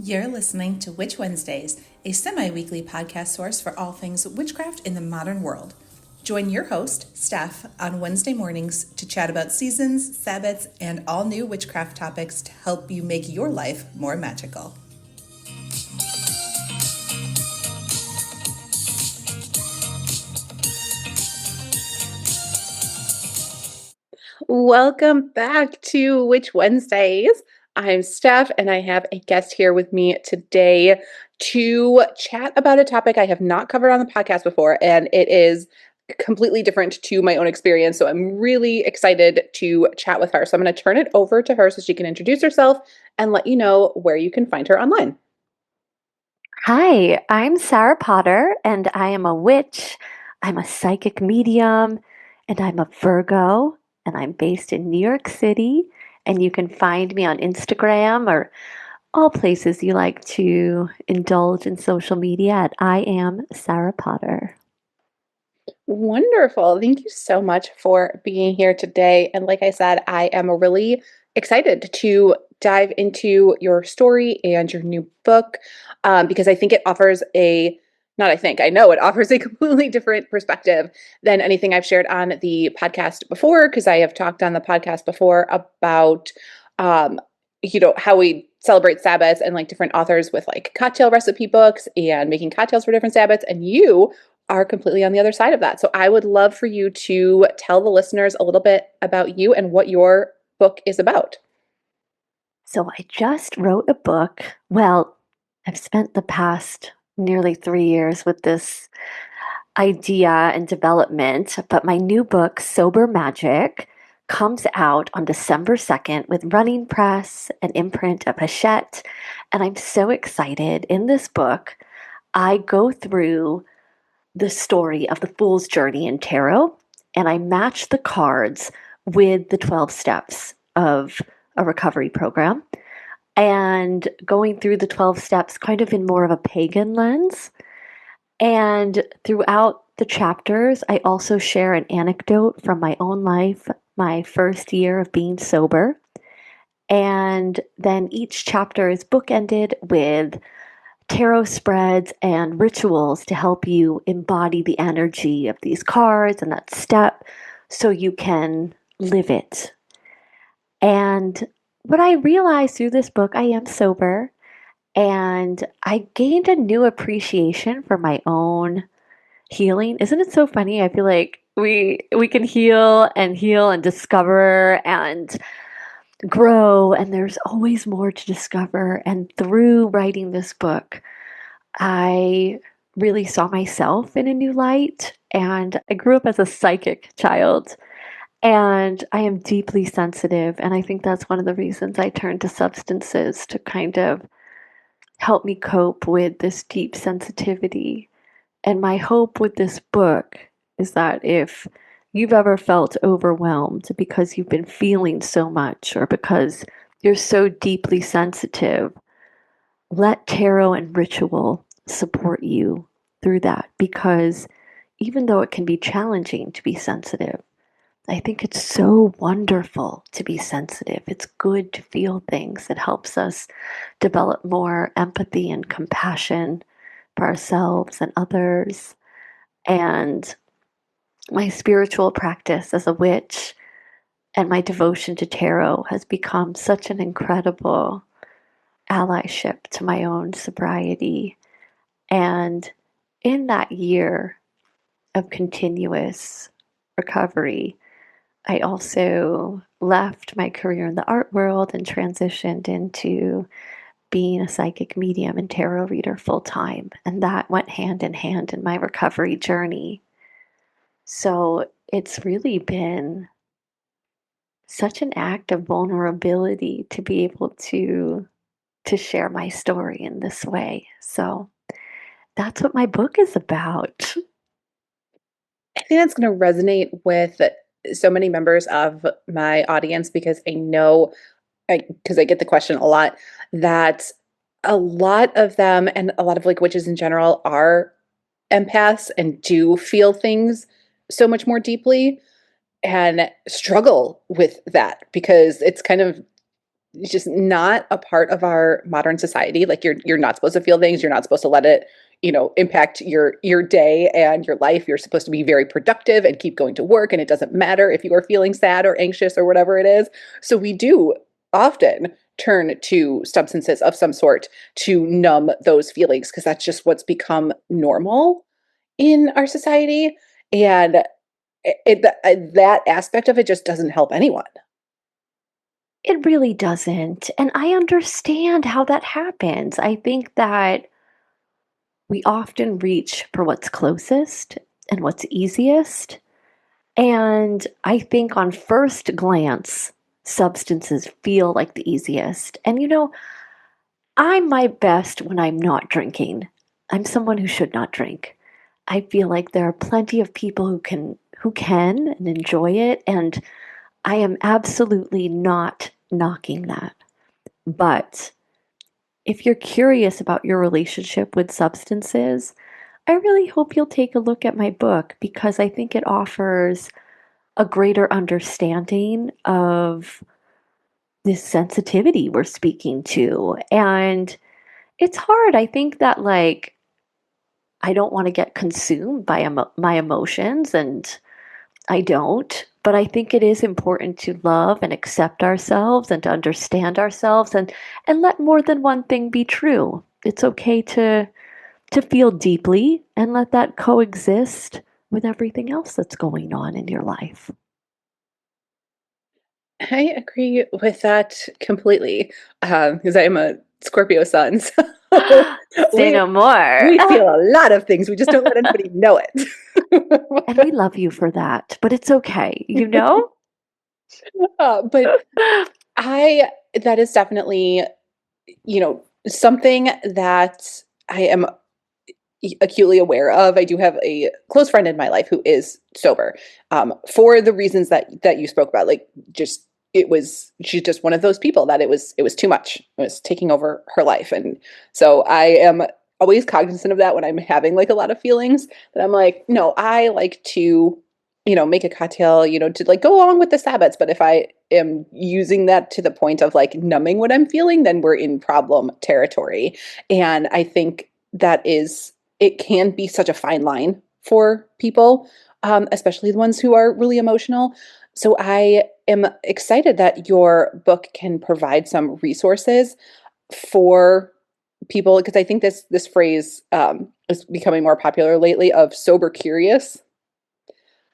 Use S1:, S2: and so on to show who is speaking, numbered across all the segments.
S1: You're listening to Witch Wednesdays, a semi-weekly podcast source for all things witchcraft in the modern world. Join your host, Steph, on Wednesday mornings to chat about seasons, Sabbats, and all new witchcraft topics to help you make your life more magical.
S2: Welcome back to Witch Wednesdays. I'm Steph, and I have a guest here with me today to chat about a topic I have not covered on the podcast before, and it is completely different to my own experience. So I'm really excited to chat with her. So I'm going to turn it over to her so she can introduce herself and let you know where you can find her online.
S3: Hi, I'm Sarah Potter, and I am a witch. I'm a psychic medium, and I'm a Virgo, and I'm based in New York City. And you can find me on Instagram or all places you like to indulge in social media at I am Sarah Potter.
S2: Wonderful. Thank you so much for being here today. And like I said, I am really excited to dive into your story and your new book because I think it offers I know it offers a completely different perspective than anything I've shared on the podcast before, because I have talked on the podcast before about, how we celebrate Sabbats and like different authors with like cocktail recipe books and making cocktails for different Sabbats. And you are completely on the other side of that. So I would love for you to tell the listeners a little bit about you and what your book is about.
S3: So I just wrote a book. Well, I've spent the past nearly 3 years with this idea and development, but my new book, Sober Magic, comes out on December 2nd with running press, an imprint of Hachette, and I'm so excited. In this book, I go through the story of the Fool's Journey in Tarot, and I match the cards with the 12 steps of a recovery program, and going through the 12 steps kind of in more of a pagan lens. And throughout the chapters, I also share an anecdote from my own life, my first year of being sober. And then each chapter is bookended with tarot spreads and rituals to help you embody the energy of these cards and that step so you can live it. And what I realized through this book, I am sober, and I gained a new appreciation for my own healing. Isn't it so funny? I feel like we can heal and discover and grow, and there's always more to discover. And through writing this book, I really saw myself in a new light, and I grew up as a psychic child. And I am deeply sensitive, and I think that's one of the reasons I turned to substances to kind of help me cope with this deep sensitivity. And my hope with this book is that if you've ever felt overwhelmed because you've been feeling so much or because you're so deeply sensitive, let tarot and ritual support you through that. Because even though it can be challenging to be sensitive, I think it's so wonderful to be sensitive. It's good to feel things. It helps us develop more empathy and compassion for ourselves and others. And my spiritual practice as a witch and my devotion to tarot has become such an incredible allyship to my own sobriety. And in that year of continuous recovery, I also left my career in the art world and transitioned into being a psychic medium and tarot reader full time. And that went hand in hand in my recovery journey. So it's really been such an act of vulnerability to be able to share my story in this way. So that's what my book is about.
S2: I think that's going to resonate with so many members of my audience because because I get the question a lot, that a lot of them and a lot of like witches in general are empaths and do feel things so much more deeply and struggle with that because it's kind of just not a part of our modern society. Like you're not supposed to feel things. You're not supposed to let it, impact your day and your life. You're supposed to be very productive and keep going to work. And it doesn't matter if you are feeling sad or anxious or whatever it is. So we do often turn to substances of some sort to numb those feelings because that's just what's become normal in our society. And that aspect of it just doesn't help anyone.
S3: It really doesn't. And I understand how that happens. I think that we often reach for what's closest and what's easiest. And I think on first glance, substances feel like the easiest. And I'm my best when I'm not drinking. I'm someone who should not drink. I feel like there are plenty of people who can and enjoy it, and I am absolutely not knocking that. But if you're curious about your relationship with substances, I really hope you'll take a look at my book because I think it offers a greater understanding of this sensitivity we're speaking to. And it's hard. I think that, like, I don't want to get consumed by my emotions, and I don't. But I think it is important to love and accept ourselves and to understand ourselves and let more than one thing be true. It's okay to feel deeply and let that coexist with everything else that's going on in your life.
S2: I agree with that completely, because I am a Scorpio sun, so
S3: Say
S2: we
S3: no more.
S2: we feel a lot of things. We just don't let anybody know
S3: And we love you for that, but it's okay, you know?
S2: it. But I that is definitely, something that I am acutely aware of. I do have a close friend in my life who is sober, for the reasons that you spoke about. Like, just she's just one of those people that it was too much. It was taking over her life, and so I am always cognizant of that when I'm having like a lot of feelings. That I'm like, no, I like to, make a cocktail, to like go along with the Sabbats. But if I am using that to the point of like numbing what I'm feeling, then we're in problem territory. And I think it can be such a fine line for people, especially the ones who are really emotional. So I am excited that your book can provide some resources for people because I think this phrase is becoming more popular lately of sober curious.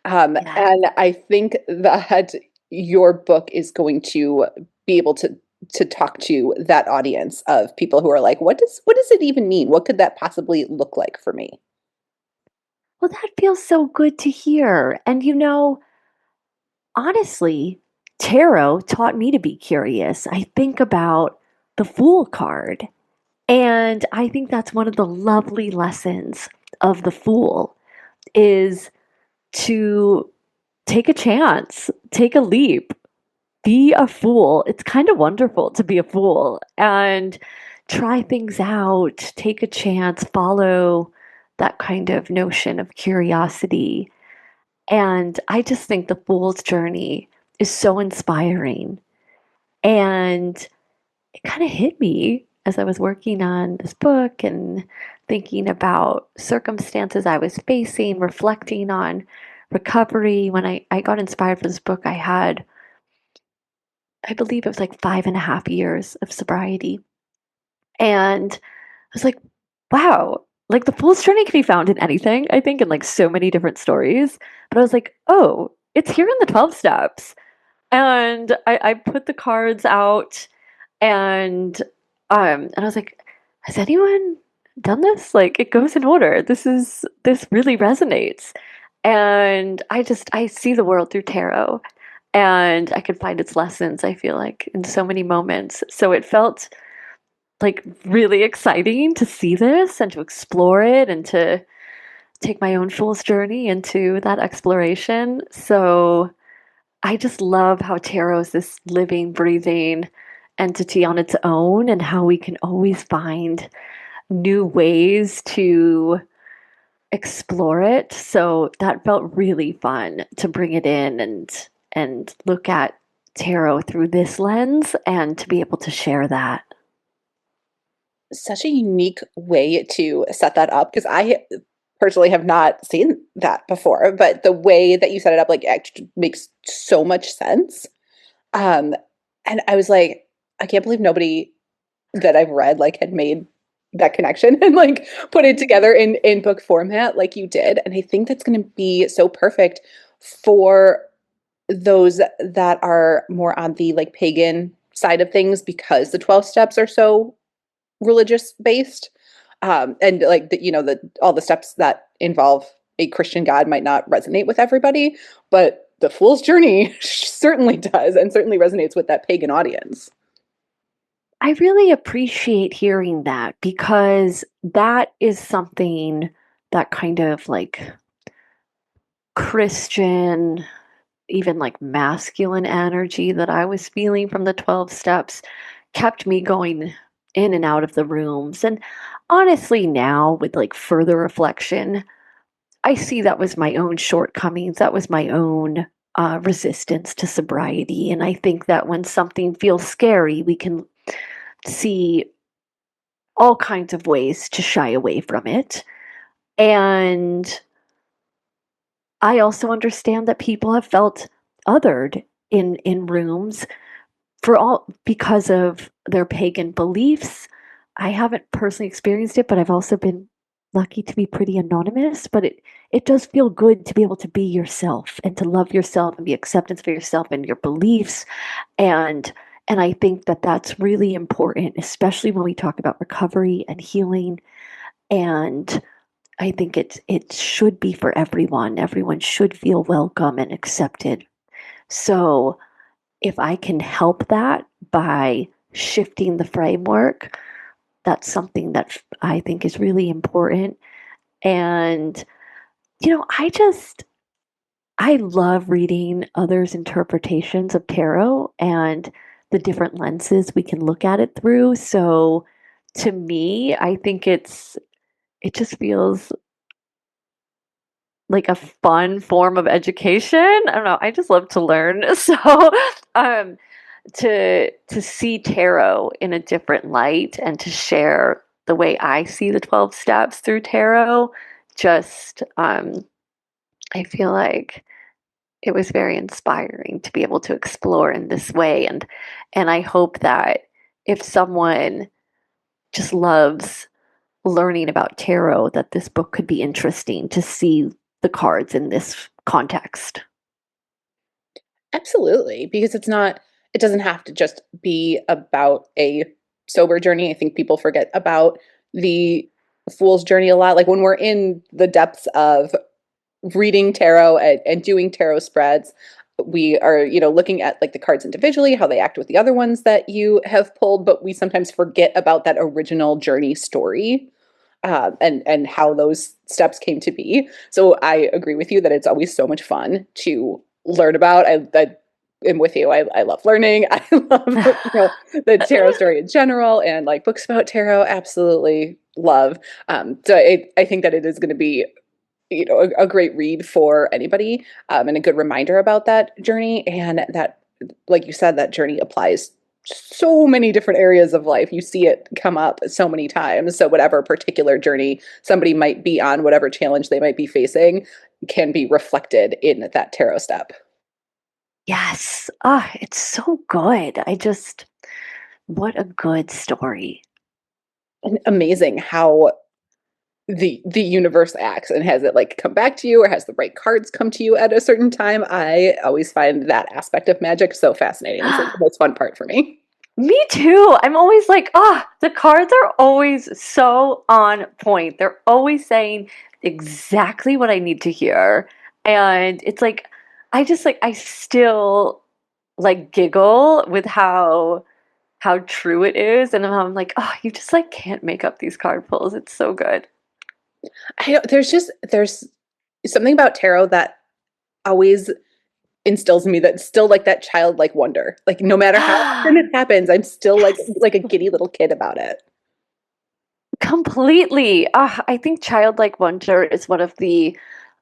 S3: Yes.
S2: And I think that your book is going to be able to talk to that audience of people who are like, what does it even mean? What could that possibly look like for me?
S3: Well, that feels so good to hear. And honestly, tarot taught me to be curious. I think about the Fool card, and I think that's one of the lovely lessons of the Fool is to take a chance, take a leap, be a fool. It's kind of wonderful to be a fool and try things out, take a chance, follow that kind of notion of curiosity. And I just think the fool's journey is so inspiring. And it kind of hit me as I was working on this book and thinking about circumstances I was facing, reflecting on recovery. When I got inspired for this book, I believe it was like 5.5 years of sobriety. And I was like, wow, like the fool's journey can be found in anything, I think, in like so many different stories. But I was like, oh, it's here in the 12 steps. And I put the cards out and I was like, has anyone done this? Like it goes in order. This really resonates. And I see the world through tarot and I could find its lessons, I feel like, in so many moments. So it felt like really exciting to see this and to explore it and to take my own fool's journey into that exploration. So I just love how tarot is this living, breathing entity on its own and how we can always find new ways to explore it. So that felt really fun to bring it in and look at tarot through this lens and to be able to share that.
S2: Such a unique way to set that up because I personally have not seen that before, but the way that you set it up like actually makes so much sense. Um, and I was like, I can't believe nobody that I've read like had made that connection and like put it together in book format like you did. And I think that's going to be so perfect for those that are more on the like pagan side of things because the 12 steps are so religious based. And like the, the all the steps that involve a Christian God might not resonate with everybody, but the Fool's Journey certainly does and certainly resonates with that pagan audience.
S3: I really appreciate hearing that because that is something that kind of like Christian, even like masculine energy that I was feeling from the 12 steps kept me going in and out of the rooms. And honestly, now with like further reflection, I see that was my own shortcomings. That was my own resistance to sobriety. And I think that when something feels scary, we can see all kinds of ways to shy away from it. And I also understand that people have felt othered in rooms for all because of their pagan beliefs. I haven't personally experienced it, but I've also been lucky to be pretty anonymous. But it does feel good to be able to be yourself and to love yourself and be acceptance for yourself and your beliefs. And and I think that that's really important, especially when we talk about recovery and healing. And I think it should be for everyone. Everyone should feel welcome and accepted. So if I can help that by shifting the framework, that's something that I think is really important. And, I love reading others' interpretations of tarot and the different lenses we can look at it through. So to me, I think it just feels like a fun form of education. I don't know. I just love to learn. So, um, to see tarot in a different light and to share the way I see the 12 steps through tarot, just I feel like it was very inspiring to be able to explore in this way. And I hope that if someone just loves learning about tarot, that this book could be interesting to see the cards in this context.
S2: Absolutely, because it doesn't have to just be about a sober journey. I think people forget about the fool's journey a lot. Like when we're in the depths of reading tarot and doing tarot spreads, we are, looking at like the cards individually, how they act with the other ones that you have pulled, but we sometimes forget about that original journey story. And how those steps came to be. So I agree with you that it's always so much fun to learn about. I am with you. I love learning. I love the tarot story in general and like books about tarot. Absolutely love. So I think that it is going to be a great read for anybody, and a good reminder about that journey, and that, like you said, that journey applies so many different areas of life. You see it come up so many times. So whatever particular journey somebody might be on, whatever challenge they might be facing, can be reflected in that tarot step.
S3: Yes. It's so good. What a good story.
S2: And amazing how the universe acts, and has it like come back to you, or has the right cards come to you at a certain time. I always find that aspect of magic so fascinating. It's like the most fun part for me.
S3: Me too. I'm always like, the cards are always so on point. They're always saying exactly what I need to hear. And it's like, I still like giggle with how true it is. And I'm like, you just like can't make up these card pulls. It's so good.
S2: There's something about tarot that always instills in me that still like that childlike wonder. Like no matter how often it happens, I'm still
S3: Yes.
S2: like a giddy little kid about it.
S3: Completely. I think childlike wonder is one of the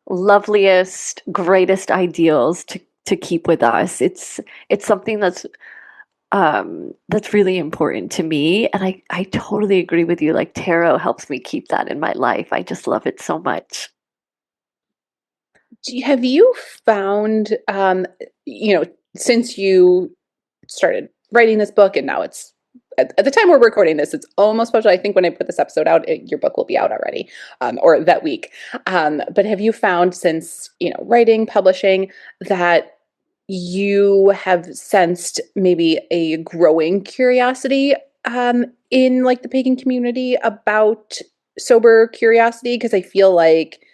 S3: loveliest, greatest ideals to keep with us. It's something that's really important to me. And I totally agree with you. Like tarot helps me keep that in my life. I just love it so much.
S2: Have you found, since you started writing this book and now it's at the time we're recording this, it's almost published. I think when I put this episode out, your book will be out already, or that week. But have you found since, writing, publishing, that you have sensed maybe a growing curiosity in like the pagan community about sober curiosity? Because I feel like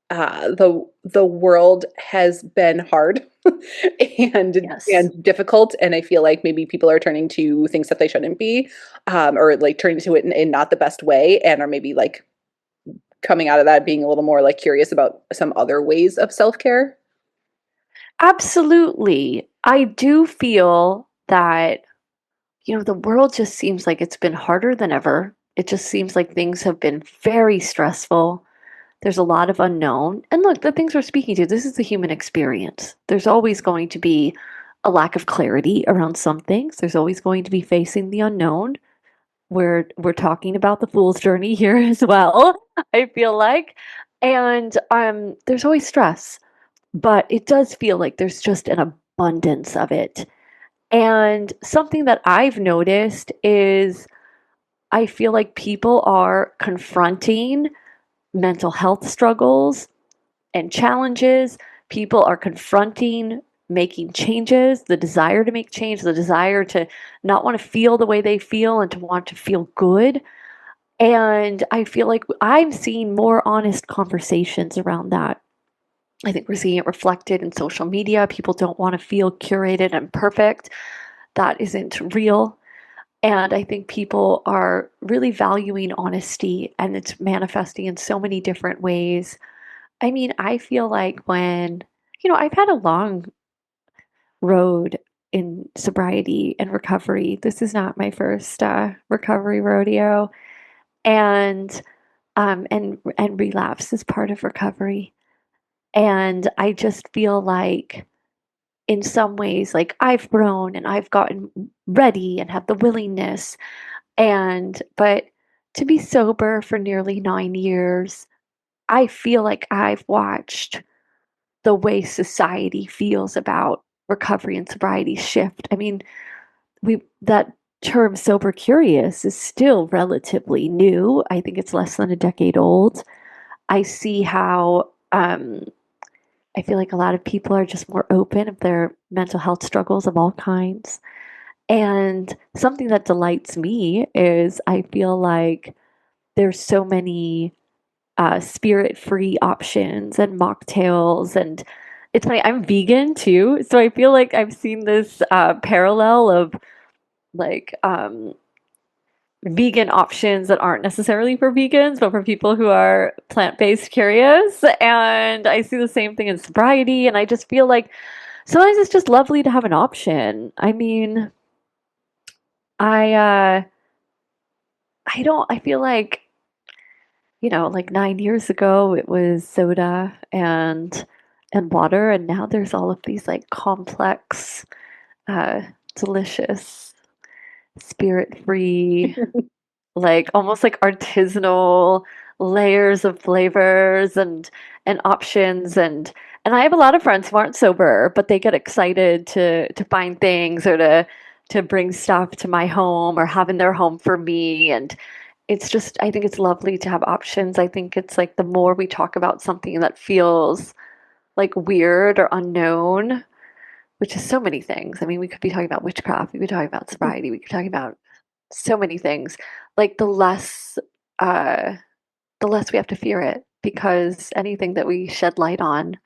S2: the world has been hard
S3: Yes.
S2: and difficult, and I feel like maybe people are turning to things that they shouldn't be, or like turning to it in not the best way, and are maybe like coming out of that being a little more like curious about some other ways of self-care.
S3: Absolutely. I do feel that, the world just seems like it's been harder than ever. It just seems like things have been very stressful. There's a lot of unknown. And look, the things we're speaking to, this is the human experience. There's always going to be a lack of clarity around some things. There's always going to be facing the unknown. We're talking about the fool's journey here as well, I feel like. And there's always stress, but it does feel like there's just an abundance of it. And something that I've noticed is I feel like people are confronting mental health struggles and challenges. People are confronting making changes, the desire to make change, the desire to not want to feel the way they feel and to want to feel good. And I feel like I'm seeing more honest conversations around that. I think we're seeing it reflected in social media. People don't want to feel curated and perfect. That isn't real. And I think people are really valuing honesty, and it's manifesting in so many different ways. I mean, I feel like I've had a long road in sobriety and recovery. This is not my first recovery rodeo, and and relapse is part of recovery. And I just feel like, in some ways, like I've grown and I've gotten ready and have the willingness, but to be sober for nearly 9 years, I feel like I've watched the way society feels about recovery and sobriety shift. I mean, we that term sober curious is still relatively new. I think it's less than a decade old. I see how I feel like a lot of people are just more open of their mental health struggles of all kinds. And something that delights me is I feel like there's so many spirit-free options and mocktails. And it's funny, I'm vegan too, so I feel like I've seen this parallel of like vegan options that aren't necessarily for vegans, but for people who are plant-based curious. And I see the same thing in sobriety, and I just feel like sometimes it's just lovely to have an option. I mean, I I feel like, like 9 years ago it was soda and water, and now there's all of these like complex, uh, delicious, spirit-free, like almost like artisanal layers of flavors and options. And I have a lot of friends who aren't sober, but they get excited to find things or to bring stuff to my home or have in their home for me. And it's just, I think it's lovely to have options. I think it's like the more we talk about something that feels like weird or unknown, which is so many things. I mean, we could be talking about witchcraft, we could be talking about sobriety, we could be talking about so many things. Like uh the less we have to fear it, because anything that we shed light on,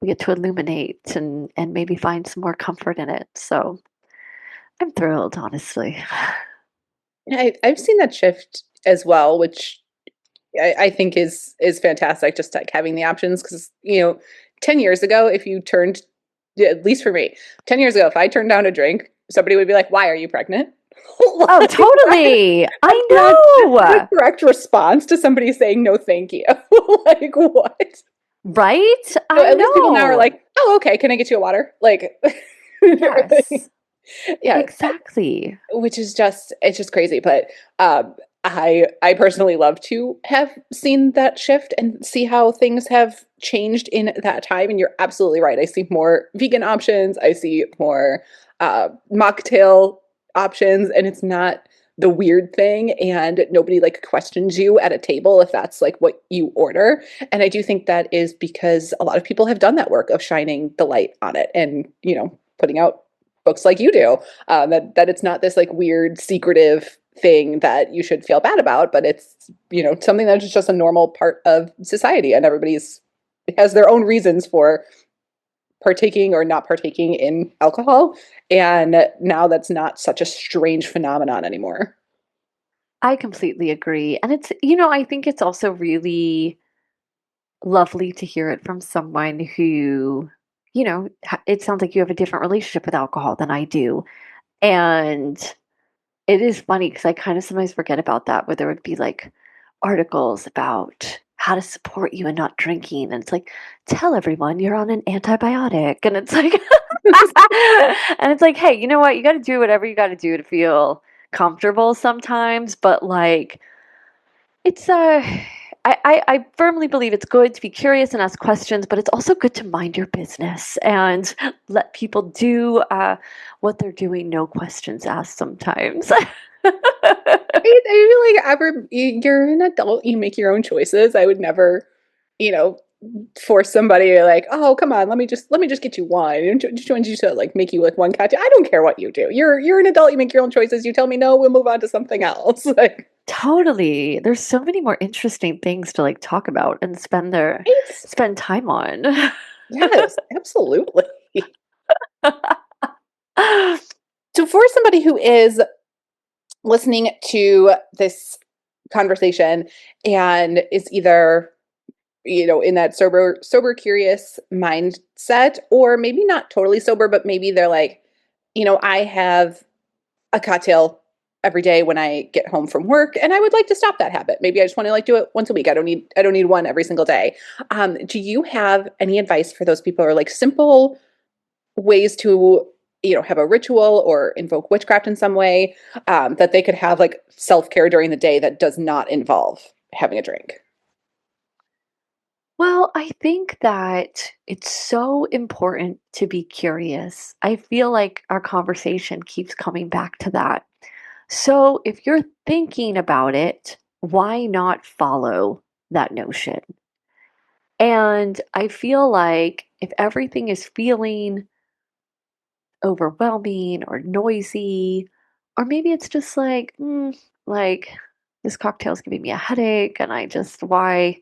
S3: we get to illuminate and maybe find some more comfort in it. So I'm thrilled, honestly.
S2: I've seen that shift as well, which I think is fantastic. Just like having the options, because 10 years ago, if you turned, at least for me, 10 years ago, if I turned down a drink, somebody would be like, "Why are you pregnant?"
S3: Oh,
S2: Like,
S3: totally.
S2: that's
S3: I
S2: not the
S3: know.
S2: correct response to somebody saying no, thank you. Like what?
S3: Right?
S2: So
S3: I
S2: at least people now are
S3: know.
S2: like, oh, okay, can I get you a water? Like,
S3: Yes,
S2: yeah,
S3: exactly.
S2: which is just it's just crazy. But I personally love to have seen that shift and see how things have changed in that time. And you're absolutely right. I see more vegan options. I see more mocktail options, and it's not the weird thing, and nobody like questions you at a table if that's like what you order. And I do think that is because a lot of people have done that work of shining the light on it and, putting out books like you do, that it's not this like weird secretive thing that you should feel bad about, but it's something that's just a normal part of society, and everybody's has their own reasons for partaking or not partaking in alcohol, and now that's not such a strange phenomenon anymore.
S3: I completely agree. And it's, I think it's also really lovely to hear it from someone who, it sounds like you have a different relationship with alcohol than I do. And it is funny because I kind of sometimes forget about that, where there would be like articles about how to support you in not drinking. And it's like, tell everyone you're on an antibiotic. And it's like, and it's like, hey, you know what? You got to do whatever you got to do to feel comfortable sometimes. But like, it's I firmly believe it's good to be curious and ask questions, but it's also good to mind your business and let people do what they're doing, no questions asked sometimes.
S2: I feel like you're an adult, you make your own choices. I would never, you know, force somebody like, oh, come on, let me just get you one. And just want you to like make you like one cocktail. I don't care what you do. You're an adult. You make your own choices. You tell me no, we'll move on to something else. Like,
S3: Totally. There's so many more interesting things to like talk about and
S2: it's
S3: spend time on.
S2: yes, absolutely. So for somebody who is listening to this conversation and is either in that sober curious mindset, or maybe not totally sober, but maybe they're like, I have a cocktail every day when I get home from work, and I would like to stop that habit. Maybe I just want to like do it once a week. I don't need one every single day. Do you have any advice for those people, or like simple ways to have a ritual or invoke witchcraft in some way, that they could have like self-care during the day that does not involve having a drink?
S3: Well, I think that it's so important to be curious. I feel like our conversation keeps coming back to that. So, if you're thinking about it, why not follow that notion? And I feel like if everything is feeling overwhelming or noisy, or maybe it's just like, like this cocktail's giving me a headache, and I just why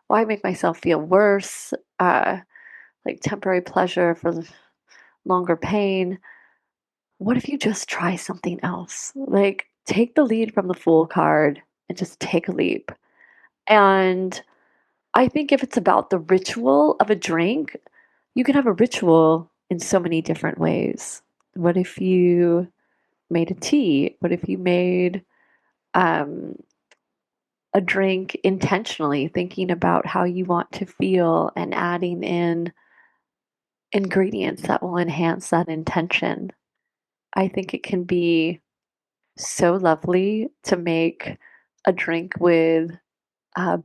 S3: make myself feel worse? Like temporary pleasure for longer pain. What if you just try something else? Like take the lead from the fool card and just take a leap. And I think if it's about the ritual of a drink, you can have a ritual in so many different ways. What if you made a tea? What if you made um, a drink intentionally, thinking about how you want to feel and adding in ingredients that will enhance that intention? I think it can be so lovely to make a drink with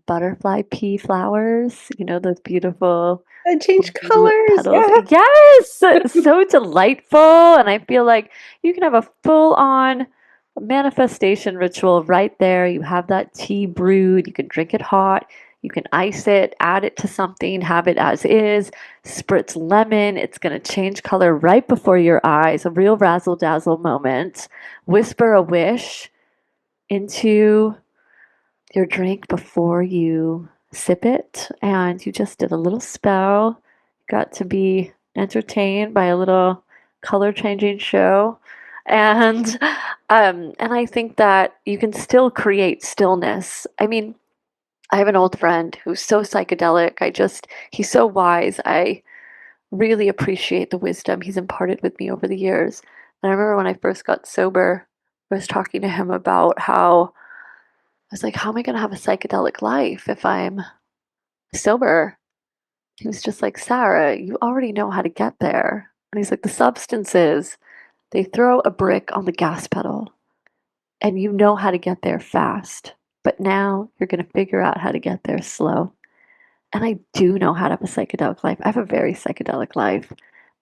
S3: butterfly pea flowers, those beautiful
S2: And change
S3: blue
S2: colors,
S3: petals.
S2: yeah.
S3: Yes, so delightful. And I feel like you can have a full on manifestation ritual right there. You have that tea brewed, you can drink it hot. You can ice it, add it to something, have it as is, spritz lemon. It's going to change color right before your eyes. A real razzle dazzle moment. Whisper a wish into your drink before you sip it, and you just did a little spell. Got to be entertained by a little color changing show. And and I think that you can still create stillness. I mean, I have an old friend who's so psychedelic. He's so wise. I really appreciate the wisdom he's imparted with me over the years. And I remember when I first got sober, I was talking to him about how I was like, how am I going to have a psychedelic life if I'm sober? He was just like, Sarah, you already know how to get there. And he's like, the substances, they throw a brick on the gas pedal and you know how to get there fast. But now you're going to figure out how to get there slow. And I do know how to have a psychedelic life. I have a very psychedelic life,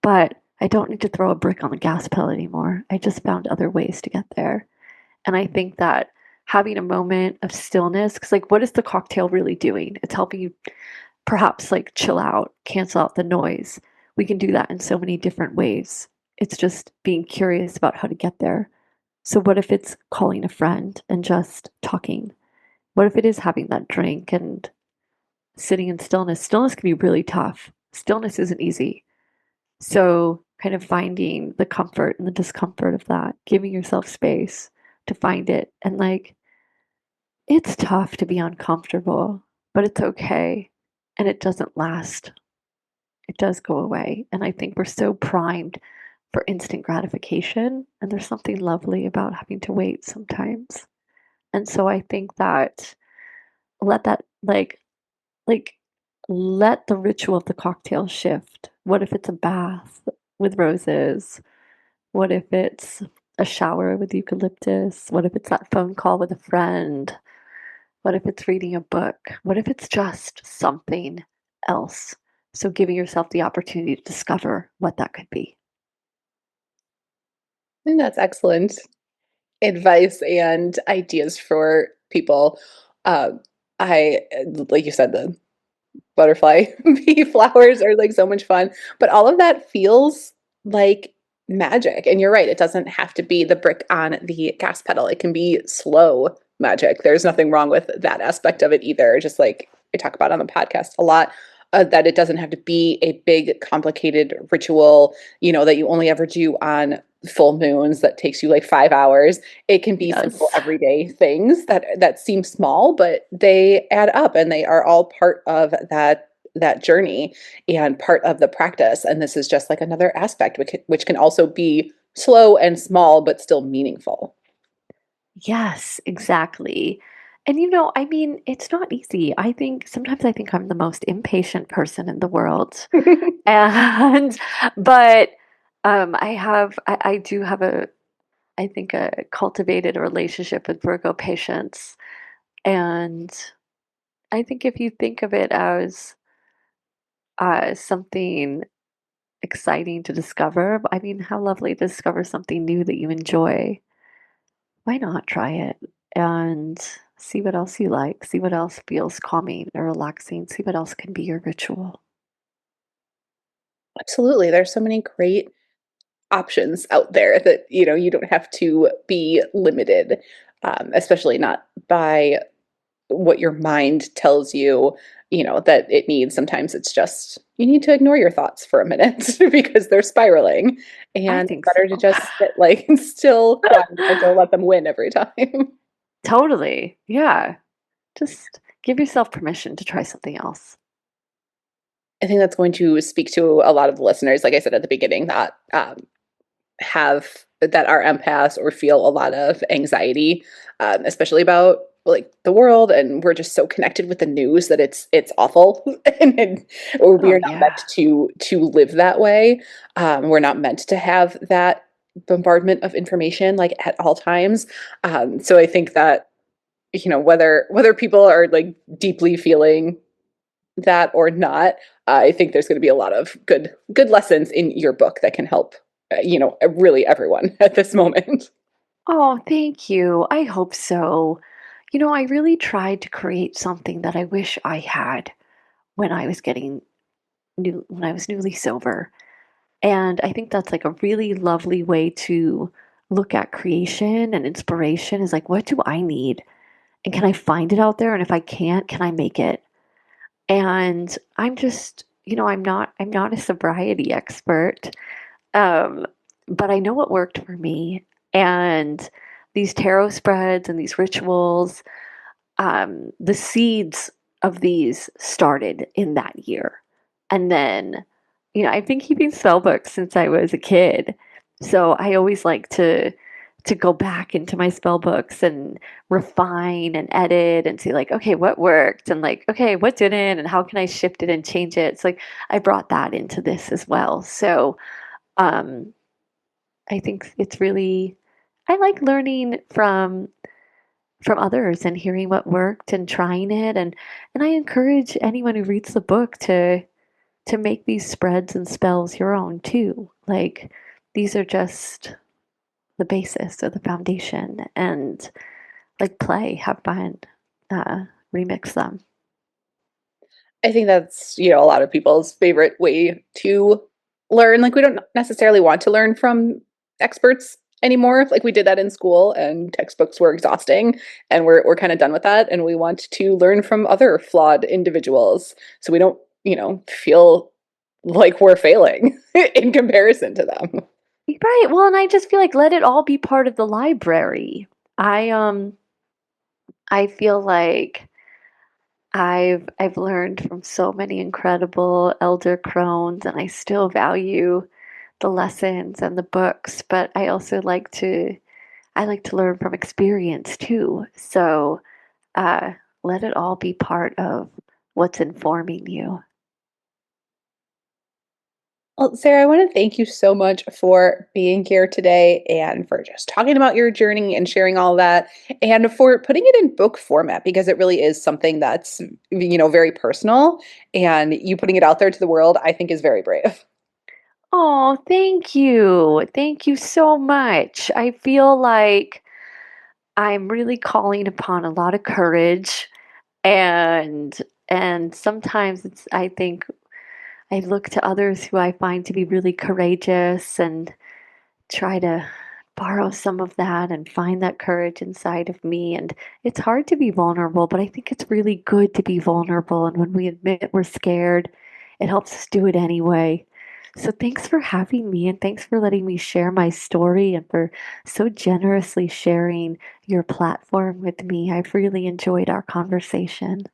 S3: but I don't need to throw a brick on the gas pedal anymore. I just found other ways to get there. And I think that having a moment of stillness, because like, what is the cocktail really doing? It's helping you perhaps like chill out, cancel out the noise. We can do that in so many different ways. It's just being curious about how to get there. So, what if it's calling a friend and just talking? What if it is having that drink and sitting in stillness? Stillness can be really tough. Stillness isn't easy. So, kind of finding the comfort and the discomfort of that, giving yourself space to find it. And like, it's tough to be uncomfortable, but it's okay. And it doesn't last. It does go away. And I think we're so primed for instant gratification. And there's something lovely about having to wait sometimes. And so I think that let that like let the ritual of the cocktail shift. What if it's a bath with roses? What if it's a shower with eucalyptus? What if it's that phone call with a friend? What if it's reading a book? What if it's just something else? So giving yourself the opportunity to discover what that could be.
S2: I think that's excellent advice and ideas for people. Um, like you said, the butterfly bee flowers are like so much fun, but all of that feels like magic. And you're right, it doesn't have to be the brick on the gas pedal. It can be slow magic. There's nothing wrong with that aspect of it either. Just like we talk about on the podcast a lot, that it doesn't have to be a big, complicated ritual, that you only ever do on full moons that takes you like 5 hours. It can be simple
S3: Yes.
S2: everyday things that seem small, but they add up and they are all part of that journey and part of the practice. And this is just like another aspect which can also be slow and small but still meaningful.
S3: Yes, exactly. And I mean, it's not easy. I think I'm the most impatient person in the world. And but I do have I think a cultivated relationship with Virgo patience. And I think if you think of it as something exciting to discover, I mean, how lovely to discover something new that you enjoy. Why not try it and see what else you like, see what else feels calming or relaxing, see what else can be your ritual.
S2: Absolutely. There's so many great options out there that you don't have to be limited, especially not by what your mind tells you, that it needs. Sometimes it's just you need to ignore your thoughts for a minute because they're spiraling,
S3: I
S2: and it's
S3: think
S2: better to
S3: so.
S2: just sit like still quiet and don't let them win every time.
S3: Totally. Yeah. Just give yourself permission to try something else.
S2: I think that's going to speak to a lot of the listeners, like I said at the beginning, that that are empaths or feel a lot of anxiety, especially about like the world, and we're just so connected with the news that it's awful, or we
S3: Oh,
S2: are not
S3: yeah.
S2: meant to live that way. We're not meant to have that bombardment of information like at all times. So I think that whether people are like deeply feeling that or not, I think there's going to be a lot of good lessons in your book that can help, really everyone at this moment.
S3: Oh, thank you. I hope so. I really tried to create something that I wish I had when I was when I was newly sober. And I think that's like a really lovely way to look at creation and inspiration is like, what do I need? And can I find it out there? And if I can't, can I make it? And I'm just, I'm not a sobriety expert. Um, but I know what worked for me. And these tarot spreads and these rituals, the seeds of these started in that year. And then, I've been keeping spell books since I was a kid. So I always like to to go back into my spell books and refine and edit and see like, okay, what worked and like, okay, what didn't and how can I shift it and change it. It's like I brought that into this as well. So um, I think it's really, I like learning from others and hearing what worked and trying it, and I encourage anyone who reads the book to make these spreads and spells your own too. Like these are just the basis or the foundation, and like play, have fun, remix them.
S2: I think that's, a lot of people's favorite way to learn. Like, we don't necessarily want to learn from experts anymore. Like, we did that in school and textbooks were exhausting, and we're kind of done with that. And we want to learn from other flawed individuals so we don't, feel like we're failing in comparison to them.
S3: Right. Well, and I just feel like let it all be part of the library. I feel like I've learned from so many incredible elder crones, and I still value the lessons and the books, but I like to learn from experience too. So let it all be part of what's informing you.
S2: Well, Sarah, I want to thank you so much for being here today and for just talking about your journey and sharing all that and for putting it in book format because it really is something that's, very personal, and you putting it out there to the world, I think is very brave.
S3: Oh, thank you. Thank you so much. I feel like I'm really calling upon a lot of courage, and sometimes it's I think I look to others who I find to be really courageous and try to borrow some of that and find that courage inside of me. And it's hard to be vulnerable, but I think it's really good to be vulnerable. And when we admit we're scared, it helps us do it anyway. So thanks for having me, and thanks for letting me share my story and for so generously sharing your platform with me. I've really enjoyed our conversation.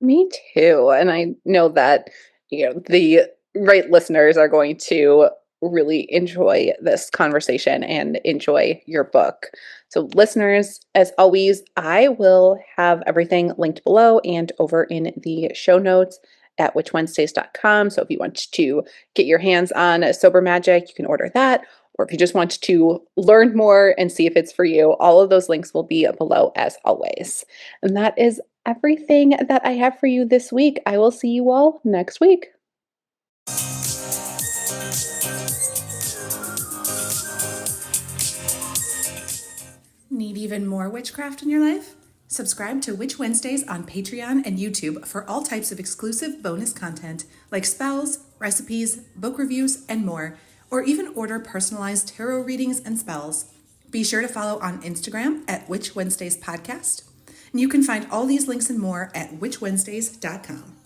S2: Me too. And I know that, the right listeners are going to really enjoy this conversation and enjoy your book. So, listeners, as always, I will have everything linked below and over in the show notes at witchwednesdays.com. So, if you want to get your hands on Sober Magic, you can order that. Or if you just want to learn more and see if it's for you, all of those links will be below as always. And that is everything that I have for you this week. I will see you all next week.
S1: Need even more witchcraft in your life? Subscribe to Witch Wednesdays on Patreon and YouTube for all types of exclusive bonus content like spells, recipes, book reviews, and more, or even order personalized tarot readings and spells. Be sure to follow on Instagram at Witch Wednesdays Podcast. And you can find all these links and more at witchwednesdays.com.